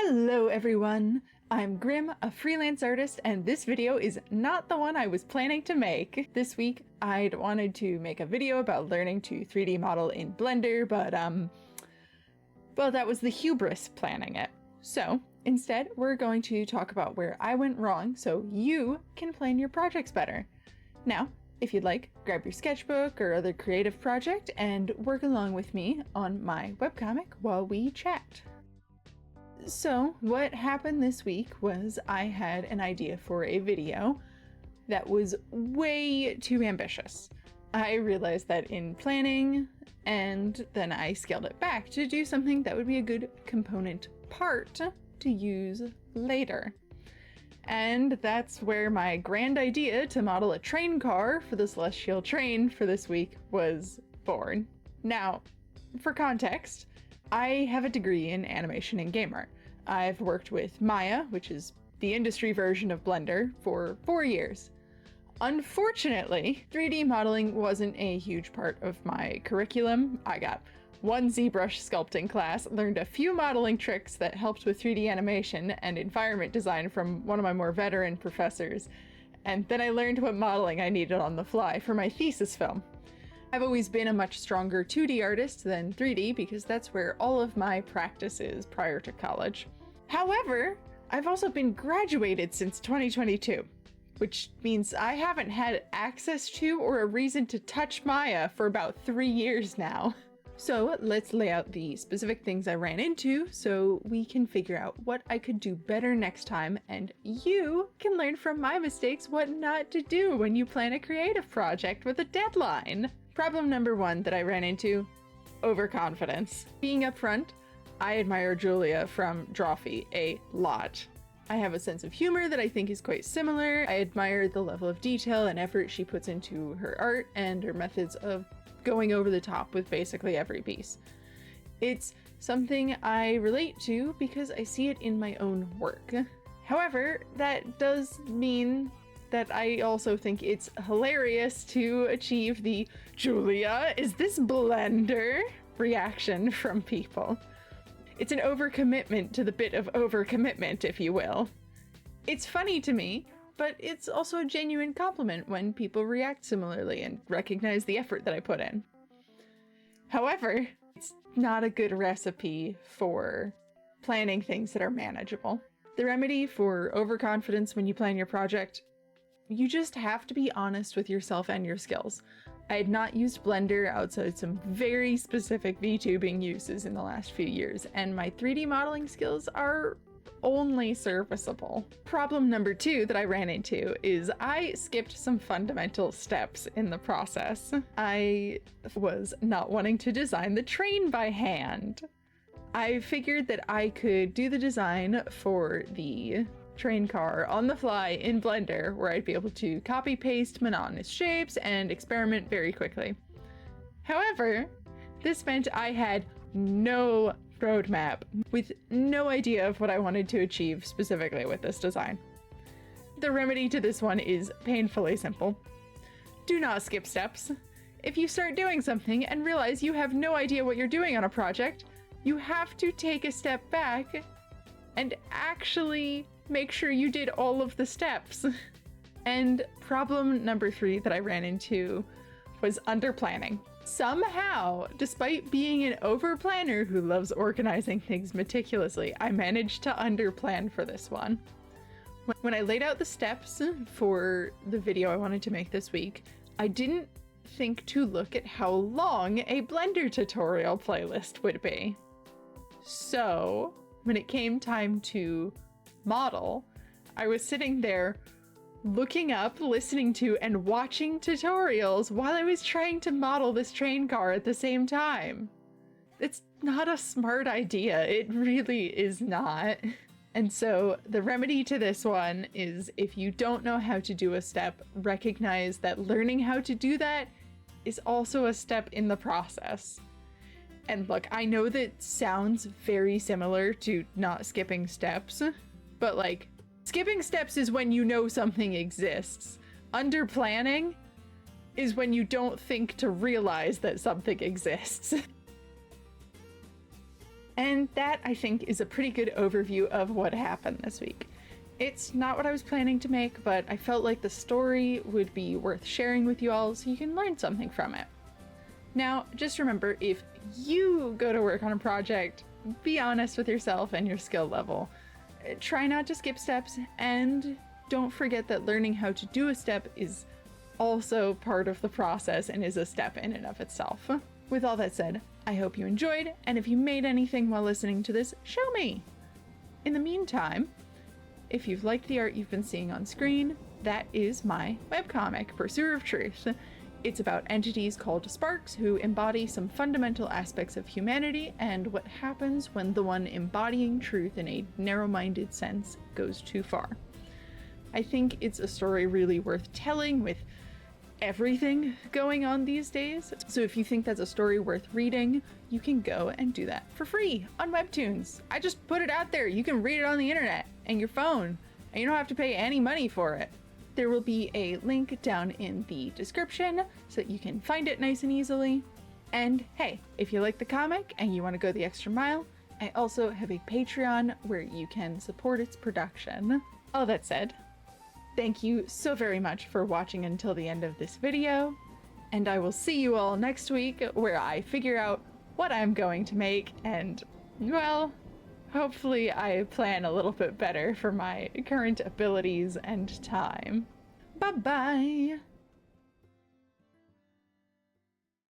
Hello everyone! I'm Grim, a freelance artist, and this video is not the one I was planning to make. This week, I'd wanted to make a video about learning to 3D model in Blender, but well, that was the hubris planning it. So, instead, we're going to talk about where I went wrong so you can plan your projects better. Now, if you'd like, grab your sketchbook or other creative project and work along with me on my webcomic while we chat. So, what happened this week was I had an idea for a video that was way too ambitious. I realized that in planning, and then I scaled it back to do something that would be a good component part to use later. And that's where my grand idea to model a train car for the Celestial Train for this week was born. Now, for context, I have a degree in animation and game art. I've worked with Maya, which is the industry version of Blender, for 4 years. Unfortunately, 3D modeling wasn't a huge part of my curriculum. I got one ZBrush sculpting class, learned a few modeling tricks that helped with 3D animation and environment design from one of my more veteran professors, and then I learned what modeling I needed on the fly for my thesis film. I've always been a much stronger 2D artist than 3D because that's where all of my practice is prior to college. However, I've also been graduated since 2022, which means I haven't had access to or a reason to touch Maya for about 3 years now. So let's lay out the specific things I ran into so we can figure out what I could do better next time, and you can learn from my mistakes what not to do when you plan a creative project with a deadline. Problem number 1 that I ran into: overconfidence. Being upfront, I admire Julia from Drawfee a lot. I have a sense of humor that I think is quite similar. I admire the level of detail and effort she puts into her art and her methods of going over the top with basically every piece. It's something I relate to because I see it in my own work. However, that does mean that I also think it's hilarious to achieve the "Julia, is this Blender?" reaction from people. It's an overcommitment to the bit of overcommitment, if you will. It's funny to me, but it's also a genuine compliment when people react similarly and recognize the effort that I put in. However, it's not a good recipe for planning things that are manageable. The remedy for overconfidence when you plan your project: you just have to be honest with yourself and your skills. I had not used Blender outside some very specific VTubing uses in the last few years, and my 3D modeling skills are only serviceable. Problem number 2 that I ran into is I skipped some fundamental steps in the process. I was not wanting to design the train by hand. I figured that I could do the design for the train car on the fly in Blender, where I'd be able to copy paste monotonous shapes and experiment very quickly. However, this meant I had no roadmap, with no idea of what I wanted to achieve specifically with this design. The remedy to this one is painfully simple. Do not skip steps. If you start doing something and realize you have no idea what you're doing on a project, you have to take a step back and actually make sure you did all of the steps. And problem number 3 that I ran into was underplanning. Somehow, despite being an over-planner who loves organizing things meticulously, I managed to underplan for this one. When I laid out the steps for the video I wanted to make this week, I didn't think to look at how long a Blender tutorial playlist would be. So, when it came time to model, I was sitting there looking up, listening to, and watching tutorials while I was trying to model this train car at the same time. It's not a smart idea. It really is not. And so the remedy to this one is, if you don't know how to do a step, recognize that learning how to do that is also a step in the process. And look, I know that sounds very similar to not skipping steps, but like, skipping steps is when you know something exists. Underplanning is when you don't think to realize that something exists. And that, I think, is a pretty good overview of what happened this week. It's not what I was planning to make, but I felt like the story would be worth sharing with you all so you can learn something from it. Now, just remember, if you go to work on a project, be honest with yourself and your skill level. Try not to skip steps, and don't forget that learning how to do a step is also part of the process and is a step in and of itself. With all that said, I hope you enjoyed, and if you made anything while listening to this, show me! In the meantime, if you've liked the art you've been seeing on screen, that is my webcomic, Pursuer of Truth. It's about entities called sparks who embody some fundamental aspects of humanity and what happens when the one embodying truth in a narrow-minded sense goes too far. I think it's a story really worth telling with everything going on these days. So if you think that's a story worth reading, you can go and do that for free on Webtoons. I just put it out there. You can read it on the internet and your phone, and you don't have to pay any money for it. There will be a link down in the description so that you can find it nice and easily. And hey, if you like the comic and you want to go the extra mile, I also have a Patreon where you can support its production. All that said, thank you so very much for watching until the end of this video, and I will see you all next week where I figure out what I'm going to make and, well, hopefully I plan a little bit better for my current abilities and time. Bye-bye!